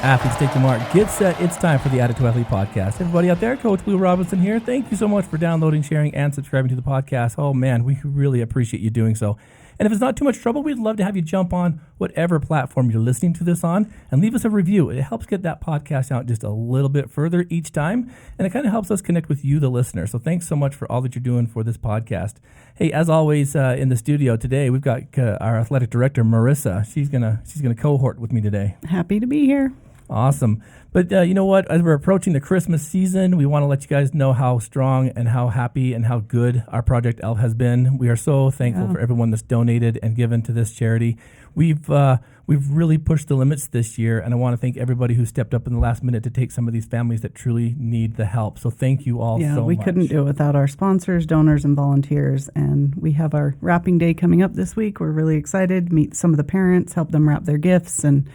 Athletes, take the mark. Get set. It's time for the Addict to Athlete podcast. Everybody out there, Coach Blue Robinson here. Thank you so much for downloading, sharing, and subscribing to the podcast. Oh, man, we really appreciate you doing so. And if it's not too much trouble, we'd love to have you jump on whatever platform you're listening to this on and leave us a review. It helps get that podcast out just a little bit further each time, and it kind of helps us connect with you, the listener. So thanks so much for all that you're doing for this podcast. Hey, as always, in the studio today, we've got our athletic director, Marissa. She's gonna cohort with me today. Happy to be here. Awesome. But you know what? As we're approaching the Christmas season, we want to let you guys know how strong and how happy and how good our Project ELF has been. We are so thankful for everyone that's donated and given to this charity. We've really pushed the limits this year, and I want to thank everybody who stepped up in the last minute to take some of these families that truly need the help. So thank you all so much. Yeah, we couldn't do it without our sponsors, donors, and volunteers. And we have our wrapping day coming up this week. We're really excited to meet some of the parents, help them wrap their gifts, and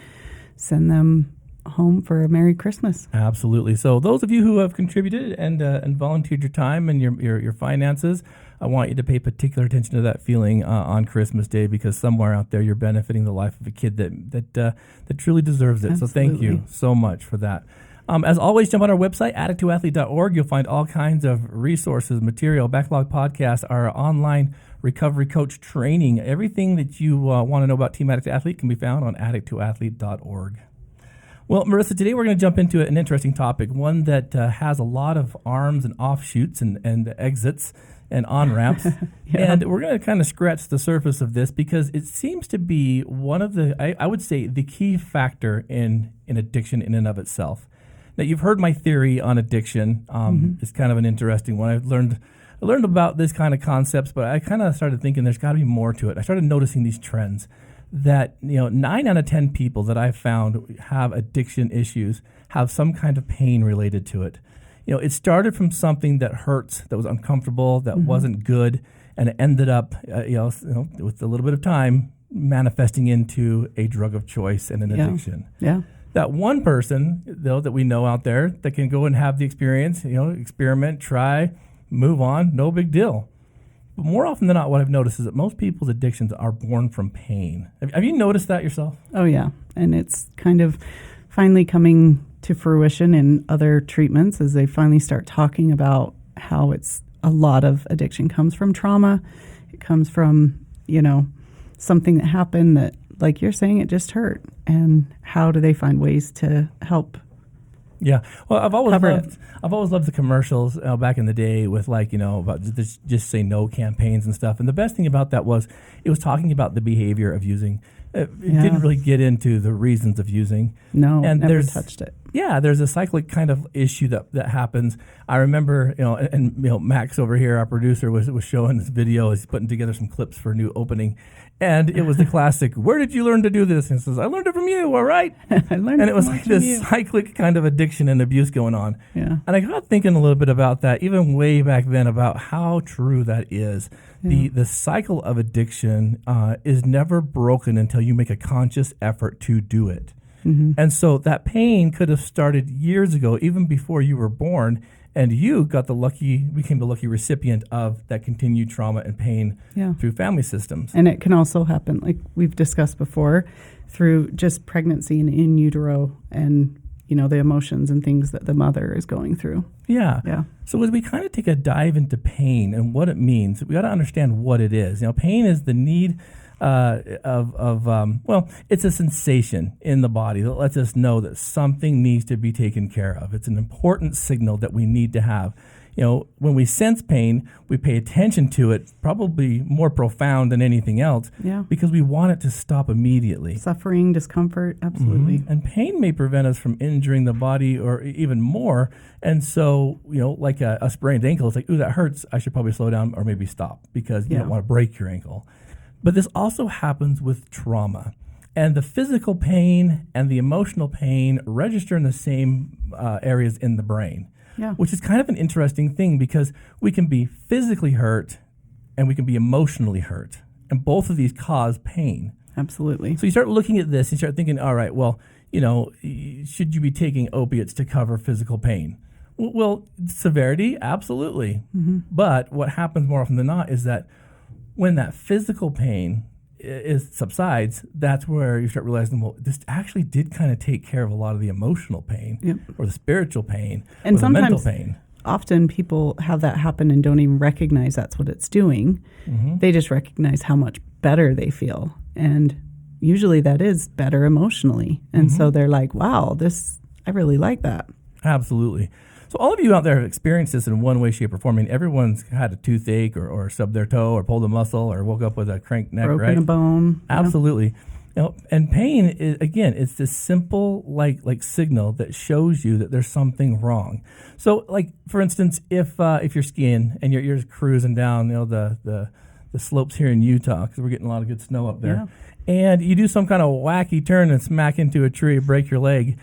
send them home for a Merry Christmas. Absolutely. So those of you who have contributed and volunteered your time and your finances, I want you to pay particular attention to that feeling on Christmas Day, because somewhere out there you're benefiting the life of a kid that truly deserves it. Absolutely. So thank you so much for that. As always, jump on our website, addicttoathlete.org. You'll find all kinds of resources, material, backlog podcasts, our online recovery coach training. Everything that you want to know about Team Addict to Athlete can be found on addicttoathlete.org. Well, Marissa, today we're going to jump into an interesting topic, one that has a lot of arms and offshoots and exits and on-ramps. And we're going to kind of scratch the surface of this because it seems to be one of the, I would say, the key factor in addiction in and of itself. Now, you've heard my theory on addiction. It's kind of an interesting one. I learned about this kind of concepts, but I kind of started thinking there's got to be more to it. I started noticing these trends that 9 out of 10 people that I've found have addiction issues have some kind of pain related to it. It started from something that hurts, that was uncomfortable, that wasn't good, and it ended up, with a little bit of time, manifesting into a drug of choice and an addiction. Yeah. That one person, though, that we know out there that can go and have the experience, experiment, try, move on, no big deal. But more often than not, what I've noticed is that most people's addictions are born from pain. Have you noticed that yourself? Oh, yeah. And it's kind of finally coming to fruition in other treatments as they finally start talking about how it's a lot of addiction comes from trauma. It comes from, something that happened that, like you're saying, it just hurt. And how do they find ways to help? Yeah, well, I've always loved the commercials back in the day with about just say no campaigns and stuff. And the best thing about that was it was talking about the behavior of using. It didn't really get into the reasons of using. No, and never touched it. Yeah, there's a cyclic kind of issue that happens. I remember, Max over here, our producer, was showing this video. He's putting together some clips for a new opening. And it was the classic, where did you learn to do this? And he says, I learned it from you, all right? And it was like this cyclic kind of addiction and abuse going on. Yeah. And I got thinking a little bit about that, even way back then, about how true that is. Yeah. The cycle of addiction is never broken until you make a conscious effort to do it. Mm-hmm. And so that pain could have started years ago, even before you were born, and you became the lucky recipient of that continued trauma and pain through family systems. And it can also happen, like we've discussed before, through just pregnancy and in utero and, the emotions and things that the mother is going through. Yeah. So as we kind of take a dive into pain and what it means, we got to understand what it is. Pain is the need it's a sensation in the body that lets us know that something needs to be taken care of. It's an important signal that we need to have. When we sense pain, we pay attention to it, probably more profound than anything else, because we want it to stop immediately. Suffering, discomfort, absolutely. Mm-hmm. And pain may prevent us from injuring the body or even more. And so, like a sprained ankle, it's like, ooh, that hurts. I should probably slow down or maybe stop because you don't want to break your ankle. But this also happens with trauma. And the physical pain and the emotional pain register in the same areas in the brain, which is kind of an interesting thing because we can be physically hurt and we can be emotionally hurt. And both of these cause pain. Absolutely. So you start looking at this and you start thinking, all right, well, should you be taking opiates to cover physical pain? Well, severity, absolutely. Mm-hmm. But what happens more often than not is that when that physical pain subsides, that's where you start realizing, well, this actually did kind of take care of a lot of the emotional pain or the spiritual pain and or the mental pain. Often people have that happen and don't even recognize that's what it's doing. They just recognize how much better they feel. And usually that is better emotionally. And so they're like, wow, I really like that. Absolutely. So all of you out there have experienced this in one way, shape, or form. I mean, everyone's had a toothache or stubbed their toe or pulled a muscle or woke up with a cranked neck, Broken right? a bone. Absolutely. And pain is, again, it's this simple like signal that shows you that there's something wrong. So, like for instance, if you're skiing and you're just cruising down, the slopes here in Utah, because we're getting a lot of good snow up there, and you do some kind of wacky turn and smack into a tree, break your leg.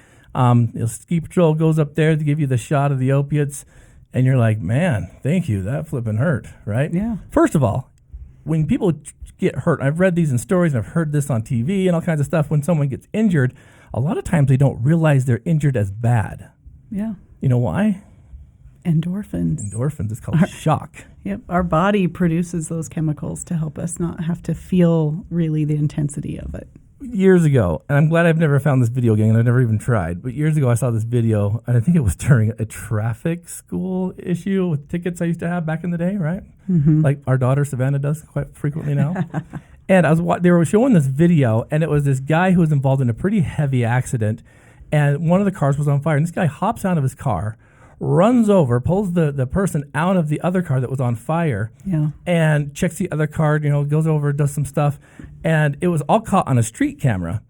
Ski patrol goes up there to give you the shot of the opiates, and you're like, man, thank you, that flipping hurt, right? Yeah. First of all, when people get hurt, I've read these in stories and I've heard this on TV and all kinds of stuff. When someone gets injured, a lot of times they don't realize they're injured as bad. Yeah. You know why? Endorphins. It's called shock. Yep. Our body produces those chemicals to help us not have to feel really the intensity of it. Years ago, and I'm glad I've never found this video again, and I've never even tried, but years ago I saw this video, and I think it was during a traffic school issue with tickets I used to have back in the day, right? Like our daughter Savannah does quite frequently now. And they were showing this video, and it was this guy who was involved in a pretty heavy accident, and one of the cars was on fire, and this guy hops out of his car, runs over, pulls the person out of the other car that was on fire, and checks the other car, goes over, does some stuff, and it was all caught on a street camera.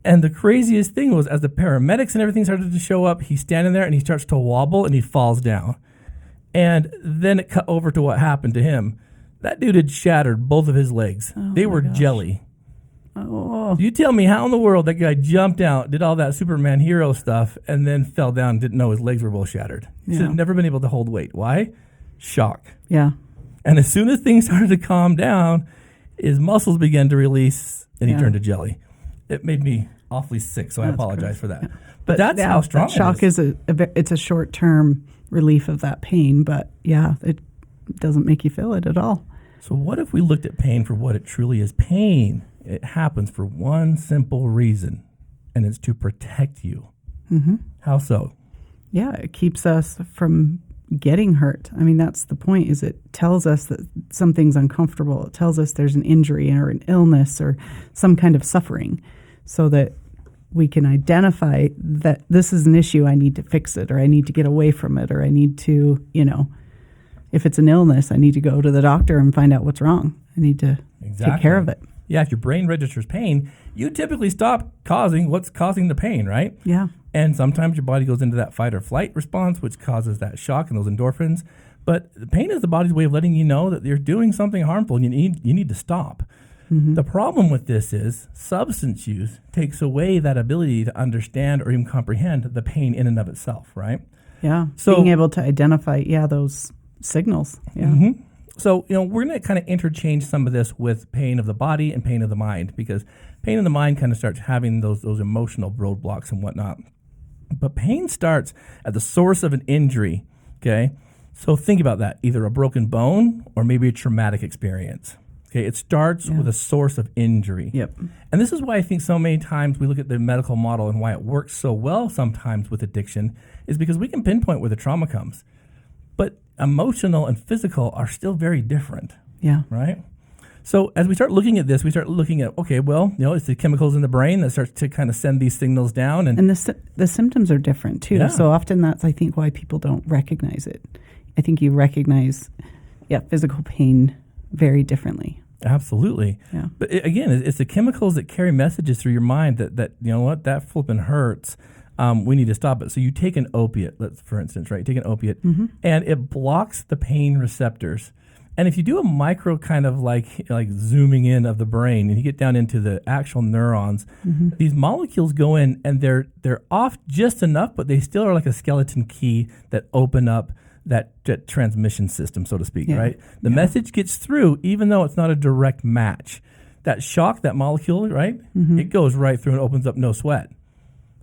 And the craziest thing was, as the paramedics and everything started to show up, he's standing there and he starts to wobble and he falls down. And then it cut over to what happened to him. That dude had shattered both of his legs. They were jelly. Oh. You tell me how in the world that guy jumped out, did all that Superman hero stuff, and then fell down and didn't know his legs were both shattered. He should have never been able to hold weight. Why? Shock. Yeah. And as soon as things started to calm down, his muscles began to release, and he turned to jelly. It made me awfully sick, so I apologize for that. But that's how strong shock is. It's a short-term relief of that pain, but it doesn't make you feel it at all. So what if we looked at pain for what it truly is? Pain, it happens for one simple reason, and it's to protect you. How so? Yeah, it keeps us from getting hurt. I mean, that's the point, is it tells us that something's uncomfortable. It tells us there's an injury or an illness or some kind of suffering, so that we can identify that this is an issue, I need to fix it, or I need to get away from it, or I need to, if it's an illness, I need to go to the doctor and find out what's wrong. I need to take care of it. Yeah, if your brain registers pain, you typically stop what's causing the pain, right? Yeah. And sometimes your body goes into that fight or flight response, which causes that shock and those endorphins. But the pain is the body's way of letting you know that you're doing something harmful and you need to stop. The problem with this is substance use takes away that ability to understand or even comprehend the pain in and of itself, right? Yeah. So being able to identify, those signals. Yeah. So, we're going to kind of interchange some of this with pain of the body and pain of the mind, because pain of the mind kind of starts having those emotional roadblocks and whatnot. But pain starts at the source of an injury, okay? So think about that, either a broken bone or maybe a traumatic experience. Okay, it starts with a source of injury. Yep. And this is why I think so many times we look at the medical model and why it works so well sometimes with addiction is because we can pinpoint where the trauma comes. But emotional and physical are still very different. Yeah. Right? So as we start looking at this, we start looking at, okay, well, it's the chemicals in the brain that starts to kind of send these signals down. And the symptoms are different too. Yeah. So often that's, I think, why people don't recognize it. I think you recognize, physical pain very differently. Absolutely. Yeah. But again, it's the chemicals that carry messages through your mind that that flipping hurts. We need to stop it. So you take an opiate, for instance, right? You take an opiate, and it blocks the pain receptors. And if you do a micro kind of like zooming in of the brain, and you get down into the actual neurons, these molecules go in, and they're off just enough, but they still are like a skeleton key that open up that transmission system, so to speak, right? The message gets through, even though it's not a direct match. That shock, that molecule, right? It goes right through and opens up, no sweat.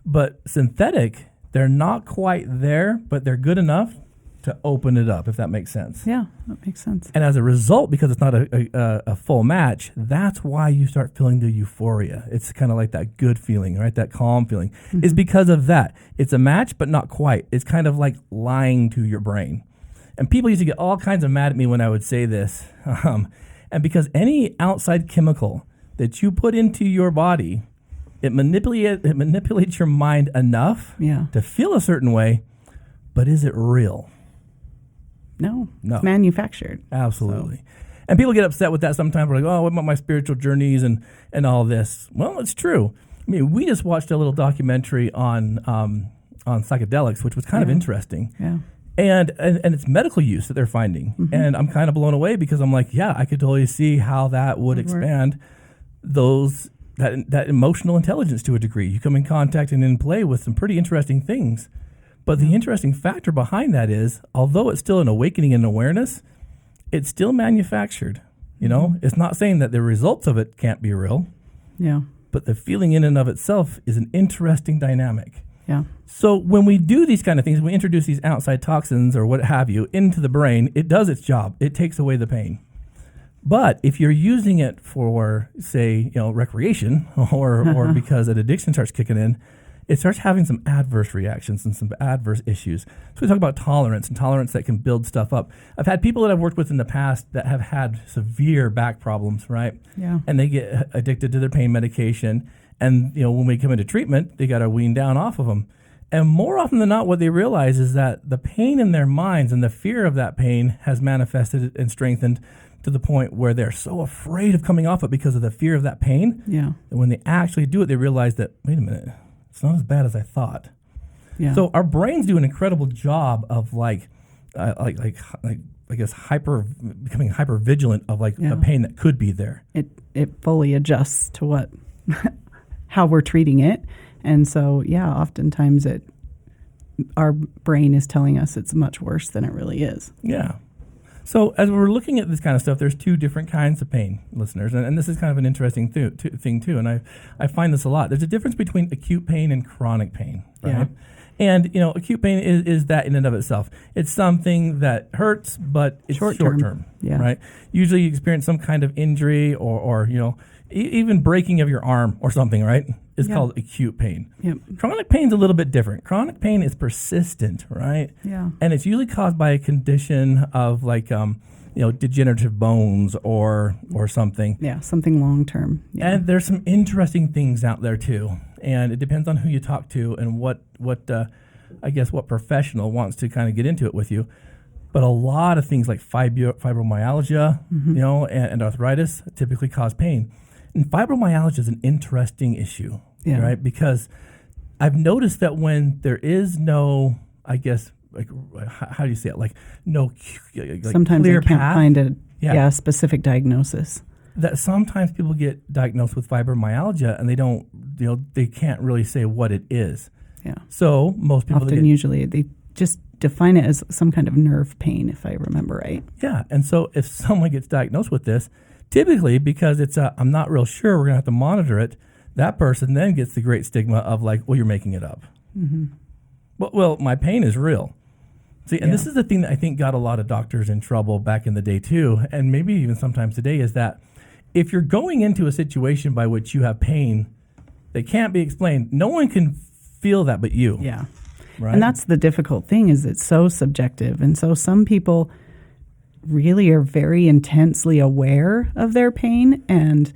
But synthetic, they're not quite there, but they're good enough to open it up, if that makes sense. Yeah, that makes sense. And as a result, because it's not a full match, that's why you start feeling the euphoria. It's kind of like that good feeling, right? That calm feeling. It's because of that. It's a match, but not quite. It's kind of like lying to your brain. And people used to get all kinds of mad at me when I would say this. And because any outside chemical that you put into your body, it manipulates your mind enough to feel a certain way, but is it real? No. It's manufactured. Absolutely. So. And people get upset with that sometimes. We're like, oh, what about my spiritual journeys and all this? Well, it's true. I mean, we just watched a little documentary on psychedelics, which was kind of interesting. Yeah. And it's medical use that they're finding. And I'm kind of blown away because I'm like, yeah, I could totally see how that would expand that emotional intelligence to a degree. You come in contact and in play with some pretty interesting things. But the interesting factor behind that is, although it's still an awakening in awareness, it's still manufactured. You know, it's not saying that the results of it can't be real. Yeah. But the feeling in and of itself is an interesting dynamic. Yeah. So when we do these kind of things, we introduce these outside toxins or what have you into the brain, it does its job. It takes away the pain. But if you're using it for, say, recreation or because an addiction starts kicking in, it starts having some adverse reactions and some adverse issues. So we talk about tolerance and tolerance that can build stuff up. I've had people that I've worked with in the past that have had severe back problems, right? Yeah. And they get addicted to their pain medication. And, when we come into treatment, they got to wean down off of them. And more often than not, what they realize is that the pain in their minds and the fear of that pain has manifested and strengthened to the point where they're so afraid of coming off it because of the fear of that pain. Yeah. And when they actually do it, they realize that, wait a minute, it's not as bad as I thought. Yeah. So our brains do an incredible job of I guess becoming hyper vigilant of a pain that could be there. It fully adjusts to how we're treating it, and so oftentimes our brain is telling us it's much worse than it really is. Yeah. So as we're looking at this kind of stuff, there's two different kinds of pain, listeners, and this is kind of an interesting thing too. And I find this a lot. There's a difference between acute pain and chronic pain, right? Yeah. And acute pain is that in and of itself. It's something that hurts, but it's short term, right? Usually you experience some kind of injury or even breaking of your arm or something, right? Is called acute pain. Yep. Chronic pain is a little bit different. Chronic pain is persistent, right? Yeah. And it's usually caused by a condition of degenerative bones or something. Yeah, something long term. Yeah. And there's some interesting things out there too. And it depends on who you talk to and what professional wants to kind of get into it with you. But a lot of things like fibromyalgia, and arthritis typically cause pain. And fibromyalgia is an interesting issue, right? Because I've noticed that when there is no, how do you say it? No sometimes clear they can't path. Find a specific diagnosis. That sometimes people get diagnosed with fibromyalgia and they don't, they can't really say what it is. Yeah. So most people usually they just define it as some kind of nerve pain, if I remember right. Yeah. And so if someone gets diagnosed with this, typically because it's I'm not real sure, we're going to have to monitor it, that person then gets the great stigma of you're making it up. Mm-hmm. Well, my pain is real. See, and this is the thing that I think got a lot of doctors in trouble back in the day too, and maybe even sometimes today, is that if you're going into a situation by which you have pain that can't be explained, no one can feel that but you. Yeah. Right? And that's the difficult thing, is it's so subjective. And so some people really are very intensely aware of their pain, and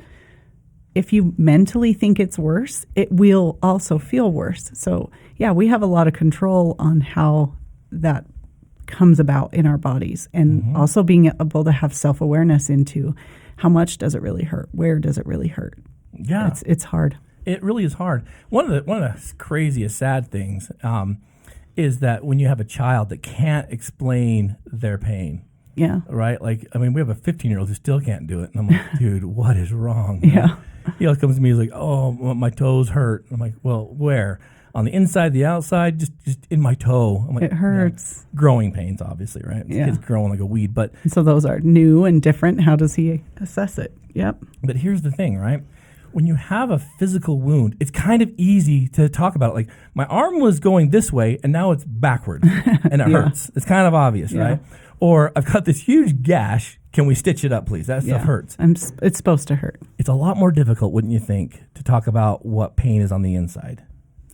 if you mentally think it's worse, it will also feel worse. So we have a lot of control on how that comes about in our bodies, and also being able to have self-awareness into how much does it really hurt, where does it really hurt. It's hard. It really is hard. One of the craziest sad things is that when you have a child that can't explain their pain. Yeah. Right? We have a 15-year-old who still can't do it. And I'm like, dude, what is wrong? Yeah. He always comes to me, he's like, oh, my toes hurt. I'm like, well, where? On the inside, the outside, just in my toe. I'm like, it hurts. Yeah. Growing pains, obviously, right? Yeah. It's growing like a weed. And so those are new and different. How does he assess it? Yep. But here's the thing, right? when you have a physical wound, it's kind of easy to talk about it. Like, my arm was going this way and now it's backwards and it hurts. It's kind of obvious, right? Or I've got this huge gash. Can we stitch it up, please? That stuff hurts. It's supposed to hurt. It's a lot more difficult, wouldn't you think, to talk about what pain is on the inside?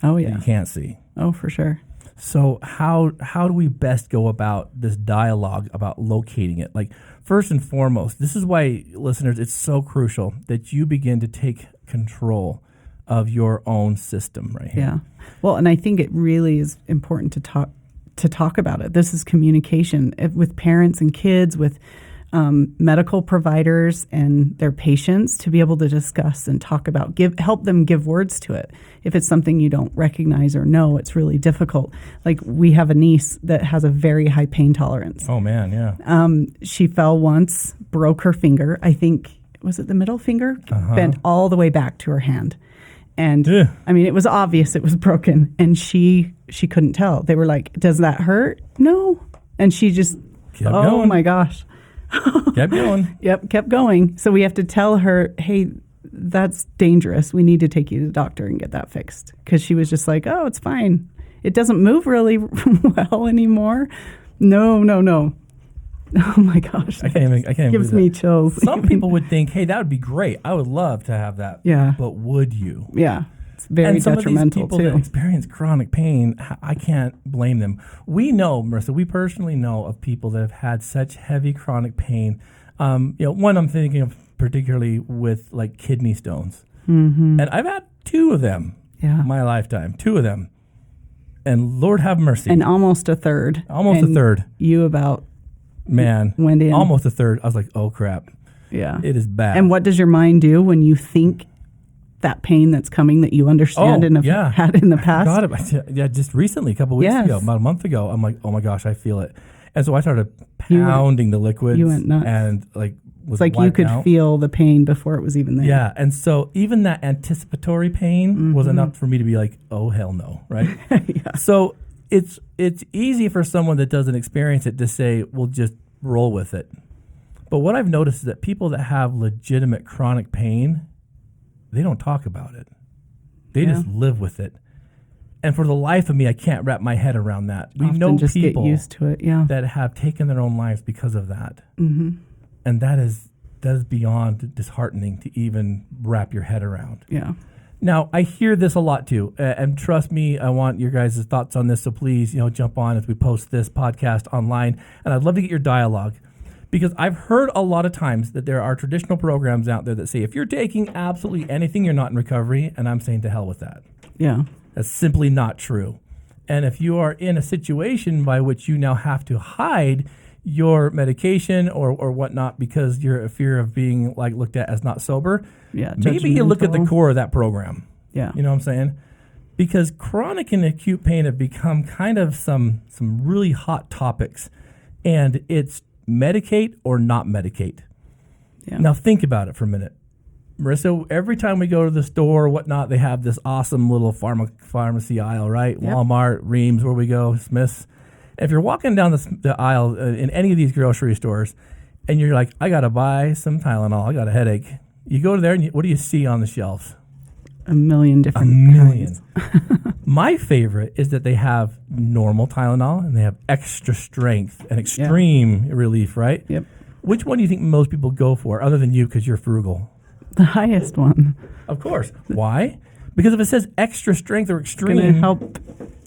Oh, yeah. That you can't see. Oh, for sure. So how do we best go about this dialogue about locating it? Like, first and foremost, this is why, listeners, it's so crucial that you begin to take control of your own system right here. Yeah. Well, and I think it really is important to talk about it. This is communication with parents and kids, with medical providers and their patients, to be able to discuss and talk about, help them give words to it. If it's something you don't recognize or know, it's really difficult. Like, we have a niece that has a very high pain tolerance. Oh, man, yeah. She fell once, broke her finger. I think, was it the middle finger? Bent all the way back to her hand. And I mean, it was obvious it was broken, and she couldn't tell. They were like, "Does that hurt?" No. And she just, kept going. My gosh. Kept going. Yep, kept going. So we have to tell her, "Hey, that's dangerous. We need to take you to the doctor and get that fixed." Because she was just like, "Oh, it's fine. It doesn't move really well anymore." No. Oh my gosh. I can't even gives me chills. Some people would think, hey, that would be great. I would love to have that. Yeah. But would you? Yeah. It's very detrimental, and some of these people too. that experience chronic pain, I can't blame them. We know, Marissa, we personally know of people that have had such heavy chronic pain. One I'm thinking of particularly with like kidney stones. Mm-hmm. And I've had 2 of them in my lifetime, 2 of them. And Lord have mercy. And almost a third. Almost a third. You about... Man, went in. Almost a third. I was like, oh, crap. Yeah. It is bad. And what does your mind do when you think that pain that's coming that you understand and have had in the past? I got it. Yeah, just recently, a couple weeks ago, about a month ago, I'm like, oh my gosh, I feel it. And so I started pounding the liquids. You went nuts. And like, was it's like you could out. Feel the pain before it was even there. Yeah. And so even that anticipatory pain was enough for me to be like, oh, hell no. Right. Yeah. So it's easy for someone that doesn't experience it to say, we'll just roll with it. But what I've noticed is that people that have legitimate chronic pain, they don't talk about it. They just live with it. And for the life of me, I can't wrap my head around that. We know just people get used to it, that have taken their own lives because of that. Mm-hmm. And that is beyond disheartening to even wrap your head around. Yeah. Now, I hear this a lot too, and trust me, I want your guys' thoughts on this, so please, jump on as we post this podcast online, and I'd love to get your dialogue, because I've heard a lot of times that there are traditional programs out there that say, if you're taking absolutely anything, you're not in recovery, and I'm saying to hell with that. Yeah. That's simply not true. And if you are in a situation by which you now have to hide your medication or whatnot because you're a fear of being like looked at as not sober, maybe you look at the core of that program. Yeah. You know what I'm saying? Because chronic and acute pain have become kind of some really hot topics, and it's medicate or not medicate. Yeah. Now think about it for a minute. Marissa, every time we go to the store or whatnot, they have this awesome little pharmacy aisle, right? Yep. Walmart, Reams, where we go, Smith's. If you're walking down the aisle in any of these grocery stores and you're like, I got to buy some Tylenol, I got a headache. You go to there and what do you see on the shelves? A million different kinds. My favorite is that they have normal Tylenol and they have extra strength and extreme relief, right? Yep. Which one do you think most people go for, other than you because you're frugal? The highest one. Of course. Why? Because if it says extra strength or extreme, it's going to help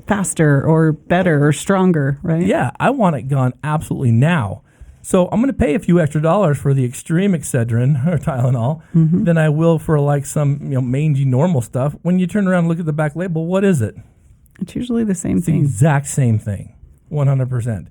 faster or better or stronger, right? Yeah, I want it gone absolutely now. So I'm going to pay a few extra dollars for the extreme Excedrin or Tylenol than I will for like some mangy normal stuff. When you turn around and look at the back label, what is it? It's usually the same thing. The exact same thing, 100%.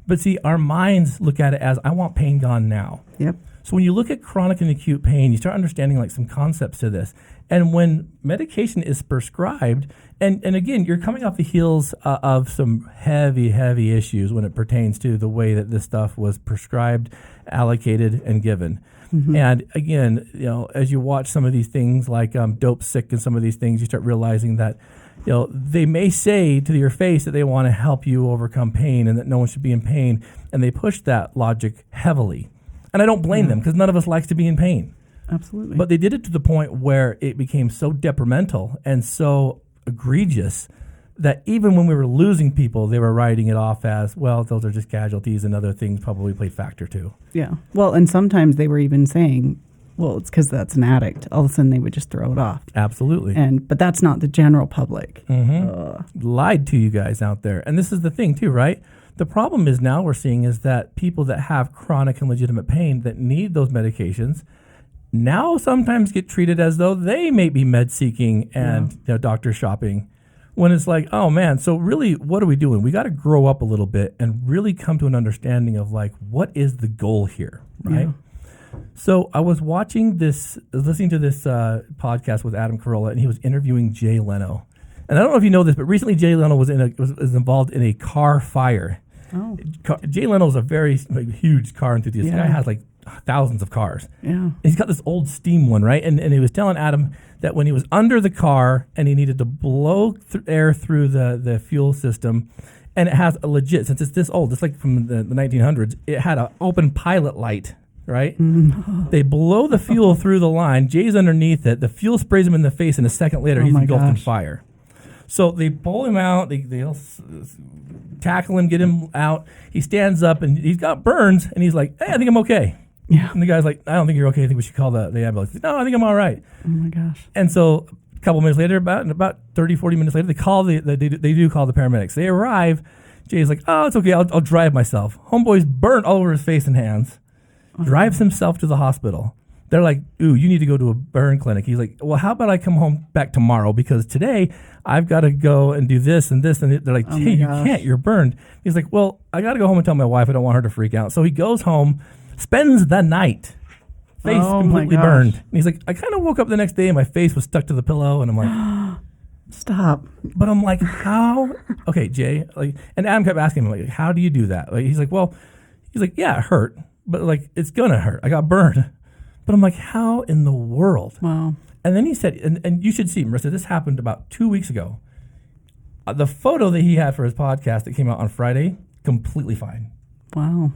But see, our minds look at it as, I want pain gone now. Yep. So when you look at chronic and acute pain, you start understanding like some concepts to this. And when medication is prescribed, and again, you're coming off the heels of some heavy issues when it pertains to the way that this stuff was prescribed, allocated, and given. Mm-hmm. And again, as you watch some of these things like Dope Sick and some of these things, you start realizing that they may say to your face that they want to help you overcome pain and that no one should be in pain, and they push that logic heavily. And I don't blame them, because none of us likes to be in pain. Absolutely. But they did it to the point where it became so detrimental and so egregious that even when we were losing people, they were writing it off as, well, those are just casualties and other things probably played factor too. Yeah. Well, and sometimes they were even saying, well, it's because that's an addict. All of a sudden they would just throw it off. Absolutely. But that's not the general public. Lied to you guys out there. And this is the thing too, right? The problem is now we're seeing is that people that have chronic and legitimate pain that need those medications now sometimes get treated as though they may be med seeking and doctor shopping, when it's like, oh man, so really what are we doing? We got to grow up a little bit and really come to an understanding of like, what is the goal here, right? Yeah. So I was listening to this podcast with Adam Carolla, and he was interviewing Jay Leno. And I don't know if you know this, but recently Jay Leno was involved in a car fire. Oh. Jay Leno is a very huge car enthusiast. Yeah. The guy has like thousands of cars. Yeah. And he's got this old steam one, right? And he was telling Adam that when he was under the car and he needed to blow air through the fuel system, and it has a legit, since it's this old, it's like from the 1900s, it had an open pilot light, right? Mm-hmm. They blow the fuel through the line. Jay's underneath it. The fuel sprays him in the face, and a second later, he's engulfed in fire. So they pull him out. They'll tackle him, get him out. He stands up, and he's got burns, and he's like, hey, I think I'm okay. Yeah. And the guy's like, I don't think you're okay. I think we should call the ambulance. No, I think I'm all right. Oh, my gosh. And so a couple minutes later, about 30, 40 minutes later, they call they do call the paramedics. They arrive. Jay's like, oh, it's okay. I'll drive myself. Homeboy's burnt all over his face and hands. Drives himself to the hospital. They're like, ooh, you need to go to a burn clinic. He's like, well, how about I come home back tomorrow? Because today I've got to go and do this and this. And they're like, hey, you can't. You're burned. He's like, well, I got to go home and tell my wife. I don't want her to freak out. So he goes home, spends the night, face completely burned. And he's like, I kind of woke up the next day and my face was stuck to the pillow. And I'm like, stop. But I'm like, how? Okay, Jay. Like, and Adam kept asking him, like, how do you do that? Like, he's like, yeah, it hurt. But like, it's going to hurt. I got burned. But I'm like, how in the world? Wow. And then he said, and you should see, Marissa, this happened about 2 weeks ago. The photo that he had for his podcast that came out on Friday, completely fine. Wow.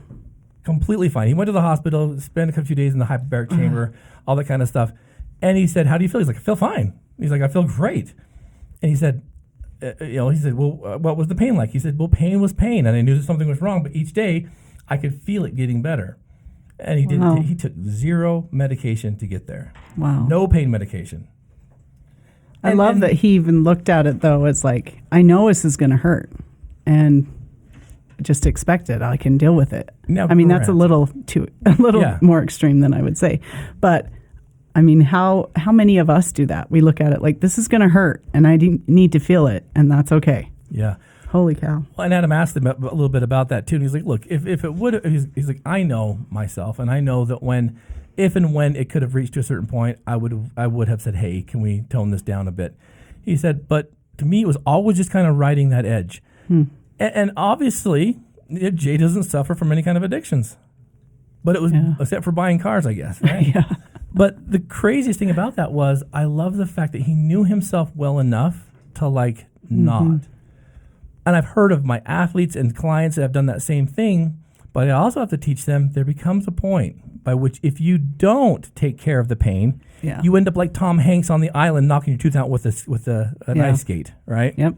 Completely fine. He went to the hospital, spent a few days in the hyperbaric chamber, all that kind of stuff. And he said, how do you feel? He's like, I feel fine. He's like, I feel great. And he said, well, what was the pain like? He said, well, pain was pain. And I knew that something was wrong, but each day I could feel it getting better. And he didn't. He took zero medication to get there. Wow. No pain medication. I love that he even looked at it, though, as like, I know this is going to hurt. And just expect it. I can deal with it. Now, I mean, that's a little more extreme than I would say. But, I mean, how many of us do that? We look at it like, this is going to hurt, and I need to feel it, and that's okay. Yeah. Holy cow. Well, and Adam asked him a little bit about that, too. And he's like, look, if it would, he's like, I know myself, and I know that if and when it could have reached to a certain point, I would have said, hey, can we tone this down a bit? He said, but to me, it was always just kind of riding that edge. And obviously, Jay doesn't suffer from any kind of addictions. But it was, except for buying cars, I guess, right? Yeah. But the craziest thing about that was, I love the fact that he knew himself well enough to, like, not. And I've heard of my athletes and clients that have done that same thing, but I also have to teach them there becomes a point by which if you don't take care of the pain, you end up like Tom Hanks on the island knocking your tooth out with an ice skate, right? Yep.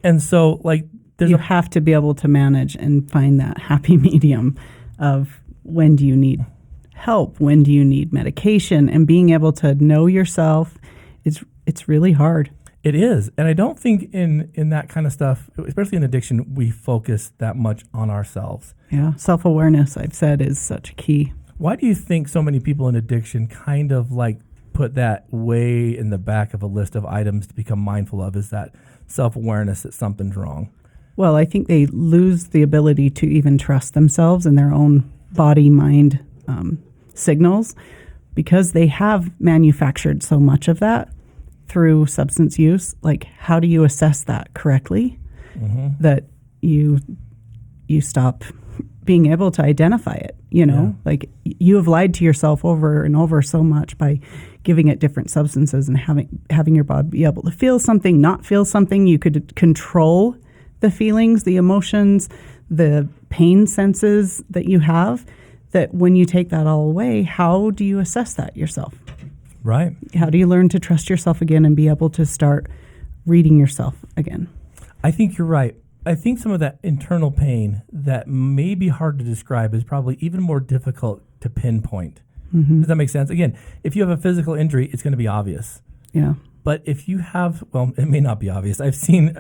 And so, like, you have to be able to manage and find that happy medium of when do you need help, when do you need medication, and being able to know yourself, it's really hard. It is. And I don't think in that kind of stuff, especially in addiction, we focus that much on ourselves. Yeah. Self-awareness, I've said, is such a key. Why do you think so many people in addiction kind of like put that way in the back of a list of items to become mindful of, is that self-awareness that something's wrong? Well, I think they lose the ability to even trust themselves and their own body-mind signals because they have manufactured so much of that through substance use. Like, how do you assess that correctly? That you stop being able to identify it, like you have lied to yourself over and over so much by giving it different substances and having your body be able to feel something, not feel something. You could control the feelings, the emotions, the pain senses that you have, that when you take that all away, how do you assess that yourself? Right. How do you learn to trust yourself again and be able to start reading yourself again? I think you're right. I think some of that internal pain that may be hard to describe is probably even more difficult to pinpoint. Mm-hmm. Does that make sense? Again, if you have a physical injury, it's going to be obvious. Yeah. But if you have, well, it may not be obvious. I've seen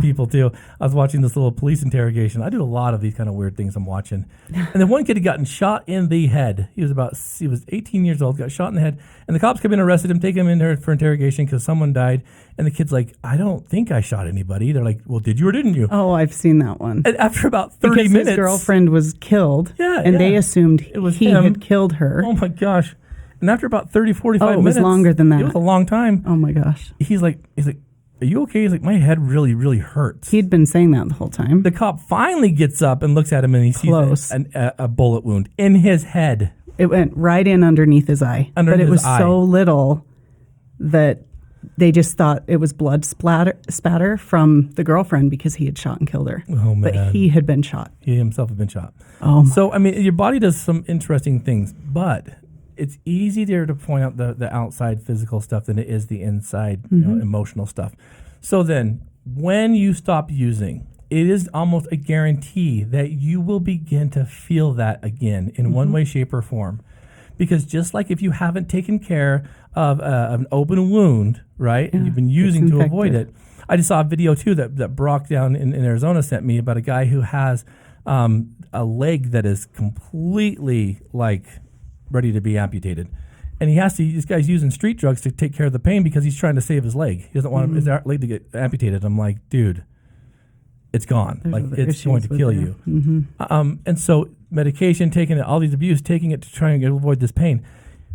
people too. I was watching this little police interrogation. I do a lot of these kind of weird things I'm watching. And then one kid had gotten shot in the head. He was 18 years old, got shot in the head. And the cops come in, arrested him, take him in there for interrogation because someone died. And the kid's like, I don't think I shot anybody. They're like, well, did you or didn't you? Oh, I've seen that one. And after about 30 because minutes. his girlfriend was killed. Yeah, and they assumed it was he him. had killed her. Oh my gosh. And after about 30, 45 minutes. Oh, it was longer than that. It was a long time. Oh my gosh. He's like, are you okay? He's like, my head really, really hurts. He'd been saying that the whole time. The cop finally gets up and looks at him and he sees a bullet wound in his head. It went right in underneath his eye. But it was so little that they just thought it was blood spatter from the girlfriend because he had shot and killed her. Oh, man. But he had been shot. He himself had been shot. Oh, so, I mean, your body does some interesting things, but it's easier to point out the outside physical stuff than it is the inside emotional stuff. So then, when you stop using, it is almost a guarantee that you will begin to feel that again in one way, shape, or form. Because just like if you haven't taken care of an open wound, right, and you've been using to avoid it. I just saw a video, too, that Brock down in Arizona sent me about a guy who has a leg that is completely, ready to be amputated. And this guy's using street drugs to take care of the pain because he's trying to save his leg. He doesn't want his leg to get amputated. I'm like, dude, it's gone. It's going to kill you. Mm-hmm. And so medication, taking it, all these abuse, taking it to try and avoid this pain.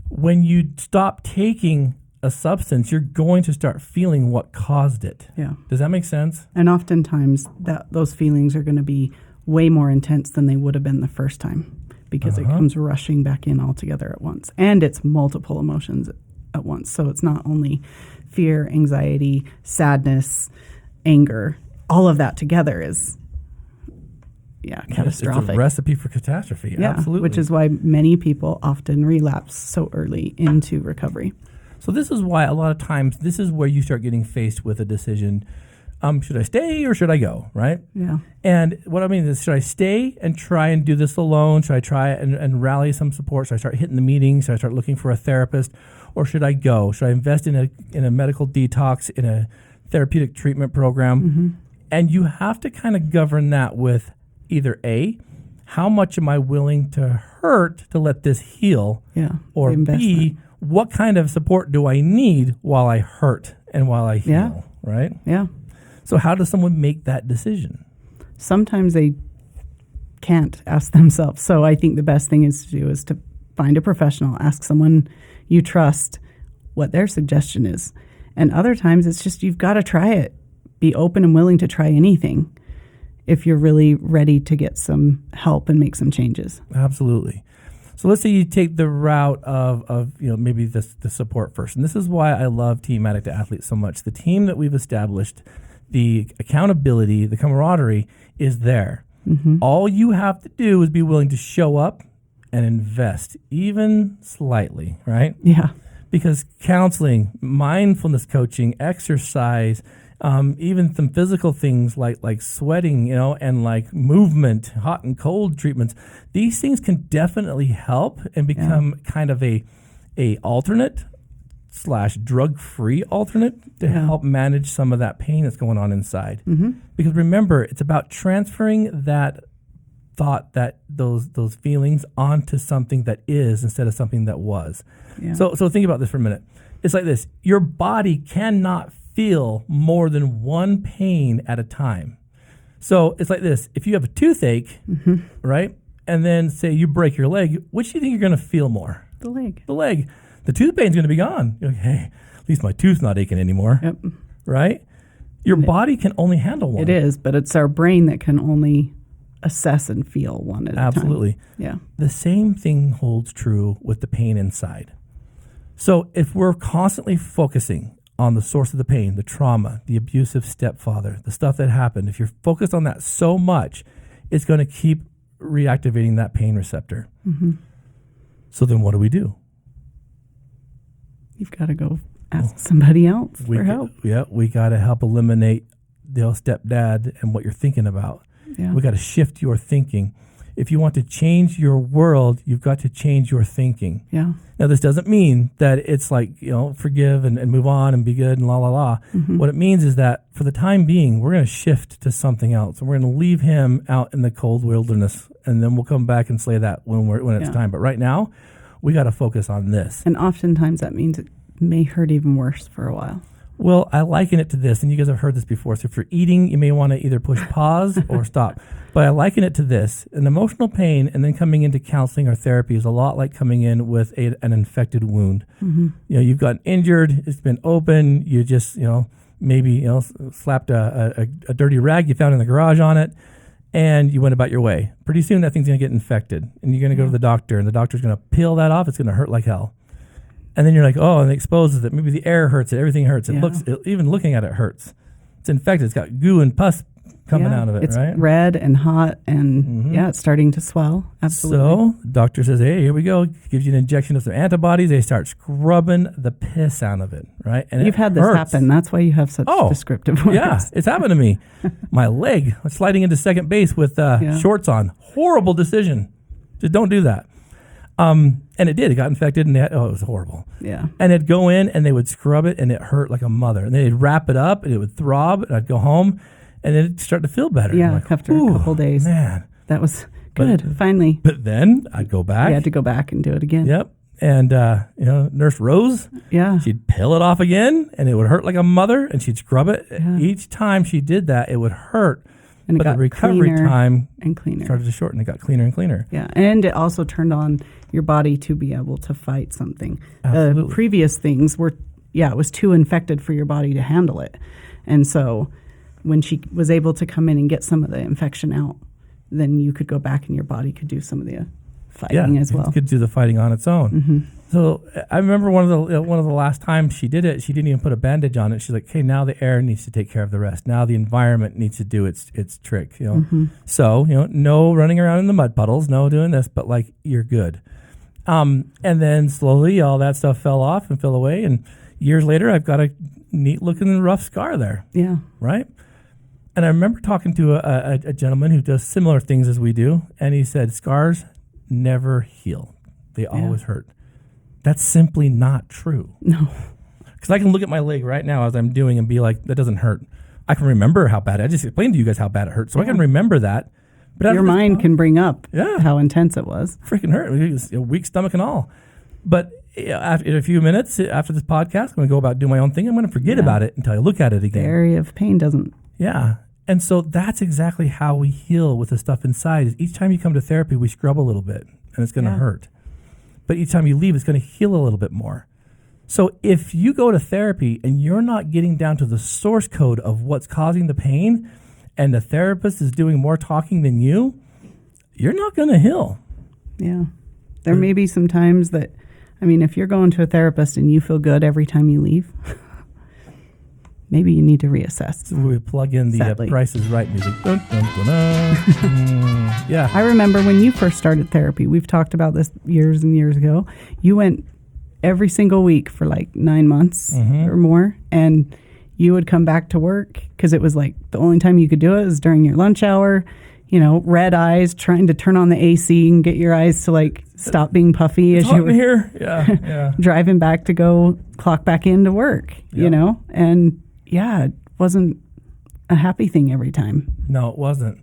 When you stop taking a substance, you're going to start feeling what caused it. Yeah. Does that make sense? And oftentimes those feelings are going to be way more intense than they would have been the first time. Because it comes rushing back in all together at once. And it's multiple emotions at once. So it's not only fear, anxiety, sadness, anger. All of that together is, catastrophic. It's a recipe for catastrophe. Yeah, absolutely. which is why many people often relapse so early into recovery. So this is why a lot of times, this is where you start getting faced with a decision. Should I stay or should I go, right? Yeah. And what I mean is, should I stay and try and do this alone? Should I try and rally some support? Should I start hitting the meetings? Should I start looking for a therapist? Or should I go? Should I invest in a medical detox, in a therapeutic treatment program? Mm-hmm. And you have to kind of govern that with either A, how much am I willing to hurt to let this heal? Yeah. Or B, what kind of support do I need while I hurt and while I heal, right? Yeah. So how does someone make that decision? Sometimes they can't ask themselves. So I think the best thing is to find a professional, ask someone you trust what their suggestion is. And other times it's just you've got to try it. Be open and willing to try anything if you're really ready to get some help and make some changes. Absolutely. So let's say you take the route of maybe the support first. And this is why I love Team Addict to Athlete so much. The team that we've established, the accountability, the camaraderie is there. Mm-hmm. All you have to do is be willing to show up and invest, even slightly, right? Yeah. Because counseling, mindfulness coaching, exercise, even some physical things like sweating, and like movement, hot and cold treatments, these things can definitely help and become kind of a alternate / drug-free alternate to help manage some of that pain that's going on inside. Mm-hmm. Because remember, it's about transferring that thought, that those feelings onto something that is instead of something that was. Yeah. So think about this for a minute. It's like this. Your body cannot feel more than one pain at a time. So it's like this. If you have a toothache, right, and then say you break your leg, which do you think you're going to feel more? The leg. The leg. The tooth pain's going to be gone. You're like, hey, at least my tooth's not aching anymore. Yep. Right? Your body can only handle one. It is, but it's our brain that can only assess and feel one at a time. Absolutely. Yeah. The same thing holds true with the pain inside. So if we're constantly focusing on the source of the pain, the trauma, the abusive stepfather, the stuff that happened, if you're focused on that so much, it's going to keep reactivating that pain receptor. Mm-hmm. So then what do we do? You've got to go ask somebody else for help. Yeah, we got to help eliminate the old stepdad and what you're thinking about. Yeah. We got to shift your thinking. If you want to change your world, you've got to change your thinking. Yeah. Now, this doesn't mean that it's like, forgive and move on and be good and la, la, la. Mm-hmm. What it means is that for the time being, we're going to shift to something else. And we're going to leave him out in the cold wilderness. And then we'll come back and slay that when it's time. But right now, we got to focus on this. And oftentimes that means it may hurt even worse for a while. Well, I liken it to this, and you guys have heard this before. So if you're eating, you may want to either push pause or stop. But I liken it to this. An emotional pain and then coming into counseling or therapy is a lot like coming in with an infected wound. Mm-hmm. You've gotten injured, it's been open, you just, maybe slapped a dirty rag you found in the garage on it, and you went about your way. Pretty soon that thing's going to get infected, and you're going to go to the doctor, and the doctor's going to peel that off. It's going to hurt like hell. And then you're like, oh, and it exposes it. Maybe the air hurts it. Everything hurts. Even looking at it hurts. It's infected. It's got goo and pus coming out of it, it's right? It's red and hot, and it's starting to swell. Absolutely. So the doctor says, hey, here we go. Gives you an injection of some antibodies. They start scrubbing the piss out of it, right? And you've had this happen. That's why you have such descriptive words. Yeah, it's happened to me. My leg was sliding into second base with shorts on. Horrible decision. Just don't do that. And it did. It got infected, and it was horrible. Yeah. And it'd go in, and they would scrub it, and it hurt like a mother. And they'd wrap it up, and it would throb, and I'd go home, and then it'd start to feel better. Yeah, like, after a couple days. Man. That was good, finally. But then I'd go back. You had to go back and do it again. Yep. And, Nurse Rose, she'd peel it off again, and it would hurt like a mother, and she'd scrub it. Yeah. Each time she did that, it would hurt. And but the recovery time and cleaner started to shorten. It got cleaner and cleaner. Yeah, and it also turned on your body to be able to fight something. Absolutely. Previous things were, it was too infected for your body to handle it. And so when she was able to come in and get some of the infection out, then you could go back and your body could do some of the fighting as well. It could do the fighting on its own. Mm-hmm. So I remember one of the last times she did it, she didn't even put a bandage on it. She's like, "Okay, now the air needs to take care of the rest. Now the environment needs to do its trick." Mm-hmm. So no running around in the mud puddles, no doing this, but like you're good. And then slowly all that stuff fell off and fell away. And years later, I've got a neat looking rough scar there. Yeah. Right. And I remember talking to a gentleman who does similar things as we do, and he said, "Scars never heal; they always hurt." That's simply not true. No. Because I can look at my leg right now as I'm doing and be like, that doesn't hurt. I can remember how bad I just explained to you guys how bad it hurt. So I can remember that. But your mind can bring up how intense it was. Freaking hurt. It was a weak stomach and all. But in a few minutes after this podcast, I'm going to go about doing my own thing. I'm going to forget about it until I look at it again. The area of pain doesn't. Yeah. And so that's exactly how we heal with the stuff inside. Is each time you come to therapy, we scrub a little bit, and it's going to hurt. But each time you leave, it's going to heal a little bit more. So if you go to therapy and you're not getting down to the source code of what's causing the pain, and the therapist is doing more talking than you're not going to heal. Yeah. There may be some times that, if you're going to a therapist and you feel good every time you leave, maybe you need to reassess. So we plug in the Price is Right music. Dun, dun, dun, dun. Yeah. I remember when you first started therapy, we've talked about this years and years ago. You went every single week for like 9 months or more, and you would come back to work because it was like the only time you could do it was during your lunch hour, red eyes, trying to turn on the AC and get your eyes to like stop being puffy as you were here. Yeah. driving back to go clock back into work, and it wasn't a happy thing every time. No, it wasn't.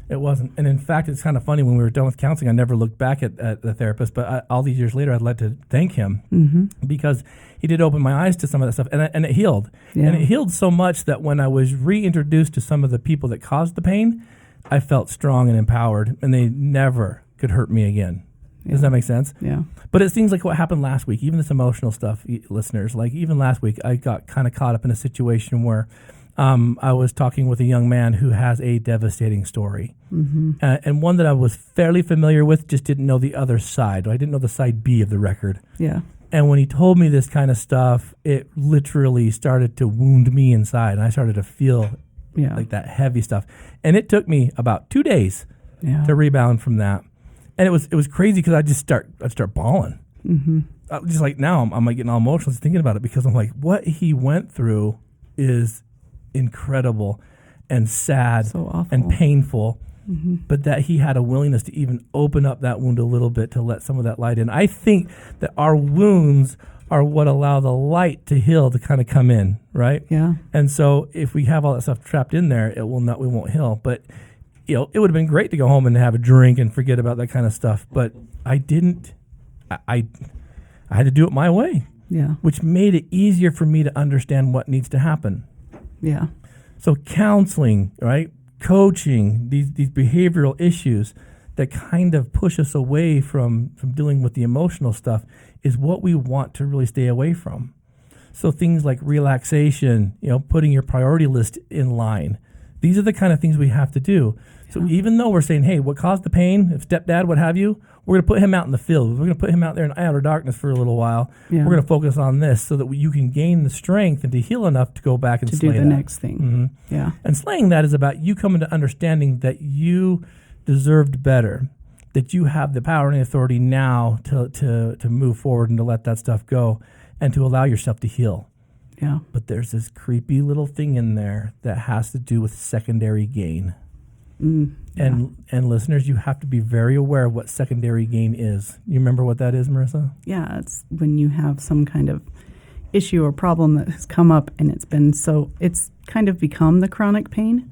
It wasn't. And in fact, it's kind of funny, when we were done with counseling, I never looked back at the therapist, but all these years later, I'd like to thank him because he did open my eyes to some of that stuff, and it healed. Yeah. And it healed so much that when I was reintroduced to some of the people that caused the pain, I felt strong and empowered, and they never could hurt me again. Yeah. Does that make sense? Yeah. But it seems like what happened last week, even this emotional stuff, listeners, like even last week, I got kind of caught up in a situation where I was talking with a young man who has a devastating story, and one that I was fairly familiar with, just didn't know the other side. I didn't know the side B of the record. Yeah. And when he told me this kind of stuff, it literally started to wound me inside, and I started to feel like that heavy stuff. And it took me about 2 days to rebound from that. And it was crazy because I'd start bawling. Mm-hmm. Just like now, I'm like getting all emotional just thinking about it because I'm like, what he went through is incredible and sad So awful. and painful. Mm-hmm. But that he had a willingness to even open up that wound a little bit to let some of that light in. I think that our wounds are what allow the light to heal to kind of come in, right? Yeah. And so if we have all that stuff trapped in there, we won't heal. But it would have been great to go home and have a drink and forget about that kind of stuff. But I didn't. I had to do it my way. Yeah. Which made it easier for me to understand what needs to happen. Yeah. So counseling, right? Coaching, these behavioral issues that kind of push us away from dealing with the emotional stuff is what we want to really stay away from. So things like relaxation, putting your priority list in line. These are the kind of things we have to do. So even though we're saying, hey, what caused the pain, if stepdad, what have you, we're going to put him out in the field. We're going to put him out there in outer darkness for a little while. Yeah. We're going to focus on this so that you can gain the strength and to heal enough to go back and slay do the that. next thing. Mm-hmm. Yeah. And slaying that is about you coming to understanding that you deserved better, that you have the power and the authority now to move forward and to let that stuff go and to allow yourself to heal. Yeah. But there's this creepy little thing in there that has to do with secondary gain. And listeners, you have to be very aware of what secondary gain is. You remember what that is, Marissa? Yeah, it's when you have some kind of issue or problem that has come up and it's kind of become the chronic pain,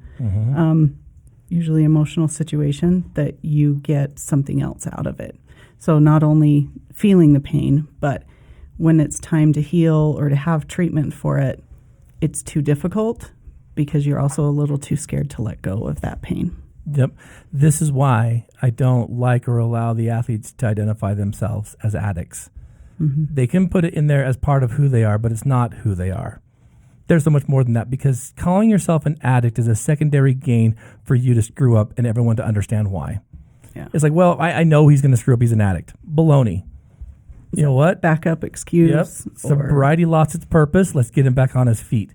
usually emotional situation, that you get something else out of it. So not only feeling the pain, but when it's time to heal or to have treatment for it, it's too difficult because you're also a little too scared to let go of that pain. Yep. This is why I don't like or allow the athletes to identify themselves as addicts. Mm-hmm. They can put it in there as part of who they are, but it's not who they are. There's so much more than that because calling yourself an addict is a secondary gain for you to screw up and everyone to understand why. Yeah. It's like, well, I know he's going to screw up. He's an addict. Baloney. You know what? Backup excuse. Yep. Sobriety lost its purpose. Let's get him back on his feet.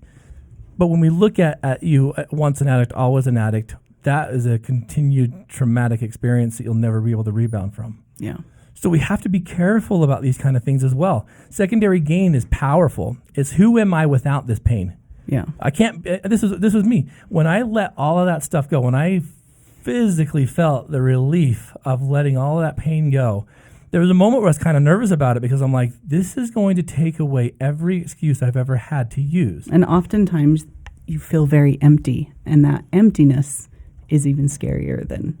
But when we look at you, once an addict, always an addict, that is a continued traumatic experience that you'll never be able to rebound from. Yeah. So we have to be careful about these kind of things as well. Secondary gain is powerful. It's who am I without this pain? Yeah. I can't. This was me. When I let all of that stuff go, when I physically felt the relief of letting all of that pain go, there was a moment where I was kind of nervous about it because I'm like, this is going to take away every excuse I've ever had to use. And oftentimes you feel very empty, and that emptiness is even scarier than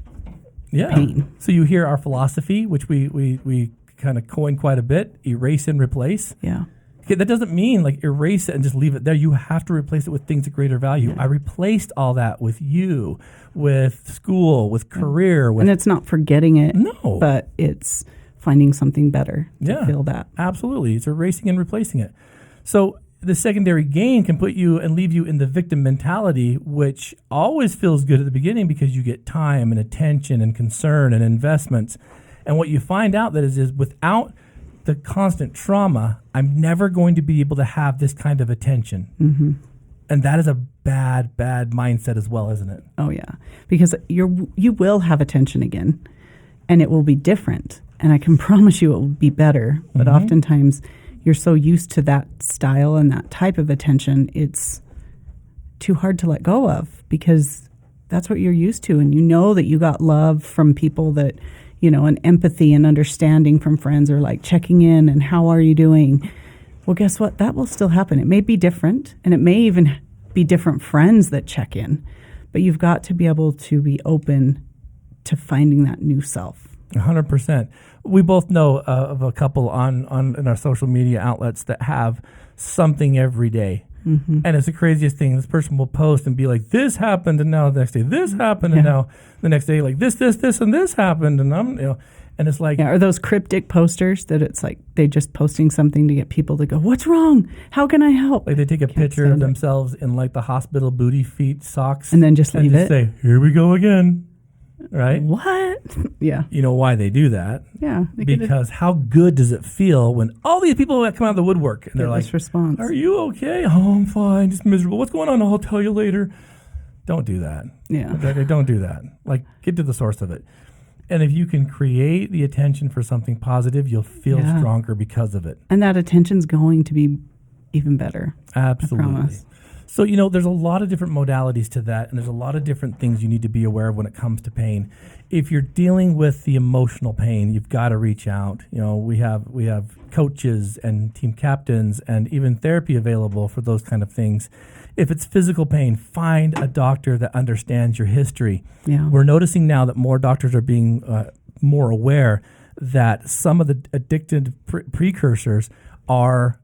pain. So you hear our philosophy, which we kind of coined quite a bit, erase and replace. Yeah. Okay, that doesn't mean like erase it and just leave it there. You have to replace it with things of greater value. Yeah. I replaced all that with you, with school, with career. And it's not forgetting it. No. But it's finding something better to feel that. Absolutely. It's erasing and replacing it. So the secondary gain can put you and leave you in the victim mentality, which always feels good at the beginning because you get time and attention and concern and investments. And what you find out that is without the constant trauma, I'm never going to be able to have this kind of attention. Mm-hmm. And that is a bad mindset as well, isn't it? Oh, yeah. Because you will have attention again, and it will be different. And I can promise you it will be better. But oftentimes you're so used to that style and that type of attention, it's too hard to let go of because that's what you're used to. And you know that you got love from people that, and empathy and understanding from friends, or like checking in and how are you doing? Well, guess what? That will still happen. It may be different, and it may even be different friends that check in, but you've got to be able to be open to finding that new self. 100%. We both know of a couple on in our social media outlets that have something every day. Mm-hmm. And it's the craziest thing. This person will post and be like, this happened, and now the next day this happened, and now the next day like this, and this happened, and and it's like, or those cryptic posters that it's like they just posting something to get people to go, what's wrong? How can I help? Like they take a picture of themselves in like the hospital booty feet socks, and then just leave it. Say, here we go again. Right? What? Yeah. You know why they do that? Yeah. Because how good does it feel when all these people come out of the woodwork and they're like, response. Are you okay? Oh, I'm fine. Just miserable. What's going on? I'll tell you later. Don't do that. Yeah. Don't do that. Like, get to the source of it. And if you can create the attention for something positive, you'll feel stronger because of it. And that attention's going to be even better. Absolutely. I promise. So, there's a lot of different modalities to that, and there's a lot of different things you need to be aware of when it comes to pain. If you're dealing with the emotional pain, you've got to reach out. We have coaches and team captains and even therapy available for those kind of things. If it's physical pain, find a doctor that understands your history. Yeah. We're noticing now that more doctors are being more aware that some of the addicted precursors are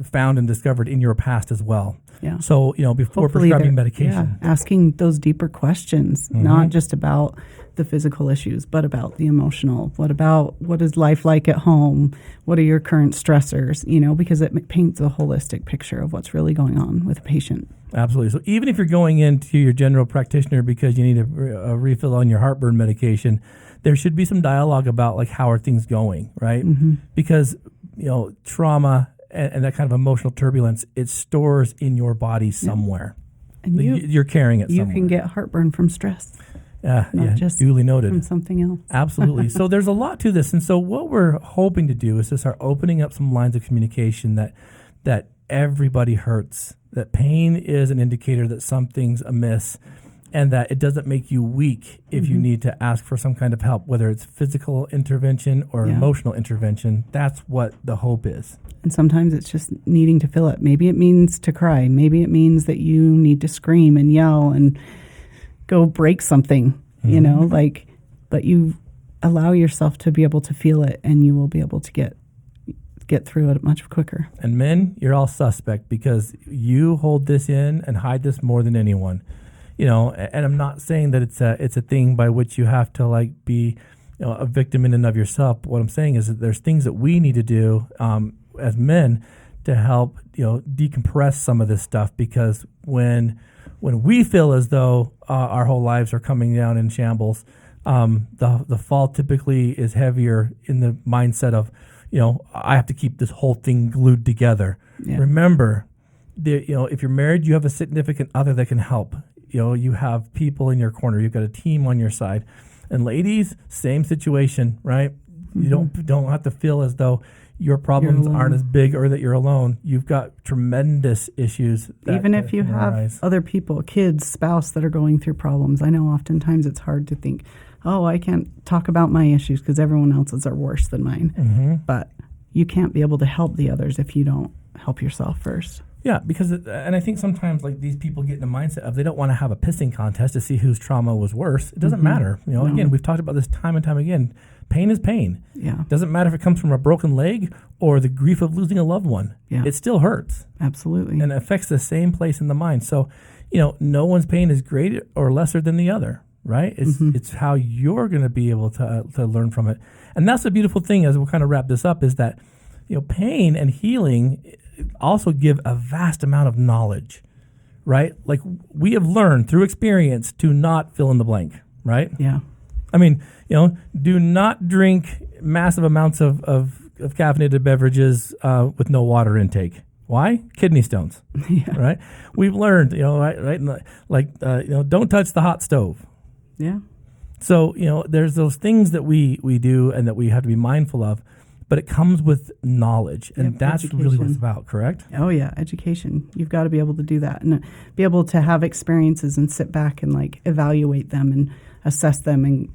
found and discovered in your past as well. Yeah. So, before Hopefully prescribing medication. Asking those deeper questions, not just about the physical issues, but about the emotional. What is life like at home? What are your current stressors? Because it paints a holistic picture of what's really going on with a patient. Absolutely. So even if you're going into your general practitioner because you need a refill on your heartburn medication, there should be some dialogue about like, how are things going, right? Mm-hmm. Because, trauma and that kind of emotional turbulence, it stores in your body somewhere. And you're carrying it somewhere. You can get heartburn from stress. Not just duly noted. From something else. Absolutely. So there's a lot to this. And so what we're hoping to do is to start opening up some lines of communication that everybody hurts, that pain is an indicator that something's amiss, and that it doesn't make you weak if you need to ask for some kind of help, whether it's physical intervention or emotional intervention. That's what the hope is. And sometimes it's just needing to feel it. Maybe it means to cry. Maybe it means that you need to scream and yell and go break something, but you allow yourself to be able to feel it, and you will be able to get through it much quicker. And men, you're all suspect because you hold this in and hide this more than anyone. And I'm not saying that it's a thing by which you have to be a victim in and of yourself. But what I'm saying is that there's things that we need to do as men to help decompress some of this stuff, because when we feel as though our whole lives are coming down in shambles, the fall typically is heavier in the mindset of I have to keep this whole thing glued together. Yeah. Remember, if you're married, you have a significant other that can help. You have people in your corner. You've got a team on your side. And ladies, same situation, right? Mm-hmm. You don't have to feel as though your problems aren't as big or that you're alone. You've got tremendous issues. Even if you have other people, kids, spouse that are going through problems. I know oftentimes it's hard to think, I can't talk about my issues because everyone else's are worse than mine. Mm-hmm. But you can't be able to help the others if you don't help yourself first. Yeah, because, and I think sometimes these people get in the mindset of they don't want to have a pissing contest to see whose trauma was worse. It doesn't matter. Again, we've talked about this time and time again. Pain is pain. Yeah. It doesn't matter if it comes from a broken leg or the grief of losing a loved one. Yeah. It still hurts. Absolutely. And it affects the same place in the mind. So, no one's pain is greater or lesser than the other, right? It's how you're going to be able to learn from it. And that's the beautiful thing, as we'll kind of wrap this up, is that, pain and healing also give a vast amount of knowledge, right? Like, we have learned through experience to not fill in the blank, right? Yeah. I mean, do not drink massive amounts of caffeinated beverages with no water intake. Why? Kidney stones, right? We've learned, don't touch the hot stove. Yeah. So, there's those things that we do and that we have to be mindful of, but it comes with knowledge, and that's education. Really what it's about, correct? Oh, yeah, education. You've got to be able to do that and be able to have experiences and sit back and evaluate them and assess them and,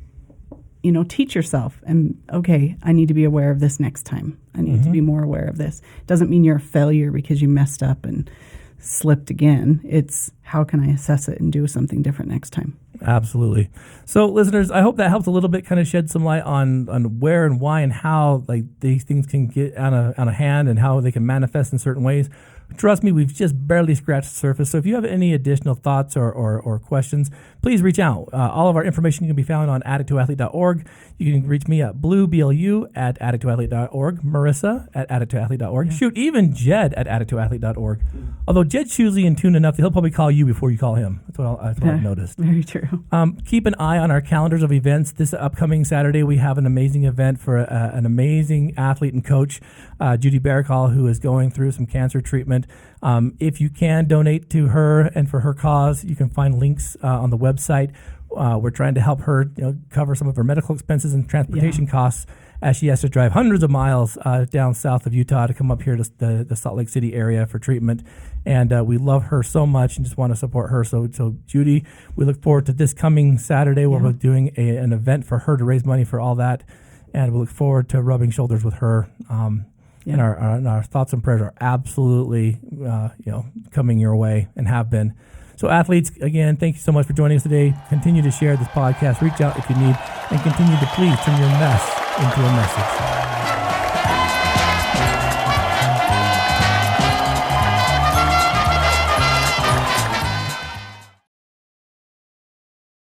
teach yourself. And, okay, I need to be aware of this next time. I need to be more aware of this. Doesn't mean you're a failure because you messed up and slipped again. It's how can I assess it and do something different next time? Absolutely. So, listeners, I hope that helps a little bit, kind of shed some light on where and why and how these things can get on a hand and how they can manifest in certain ways. Trust me, we've just barely scratched the surface. So if you have any additional thoughts or questions, please reach out. All of our information can be found on addicttoathlete.org. You can reach me at blueblu@addicttoathlete.org, Marissa at addicttoathlete.org. Yeah. Shoot, even Jed at addicttoathlete.org. Although Jed's usually in tune enough that he'll probably call you before you call him. That's what I've noticed. Very true. Keep an eye on our calendars of events. This upcoming Saturday, we have an amazing event for an amazing athlete and coach, Judy Barricall, who is going through some cancer treatment. If you can donate to her and for her cause, you can find links on the website. We're trying to help her, cover some of her medical expenses and transportation costs as she has to drive hundreds of miles down south of Utah to come up here to the Salt Lake City area for treatment. And we love her so much and just want to support her. So Judy, we look forward to this coming Saturday where we're doing an event for her to raise money for all that. And we look forward to rubbing shoulders with her. And our thoughts and prayers are absolutely, coming your way and have been. So athletes, again, thank you so much for joining us today. Continue to share this podcast. Reach out if you need, and continue to please turn your mess into a message.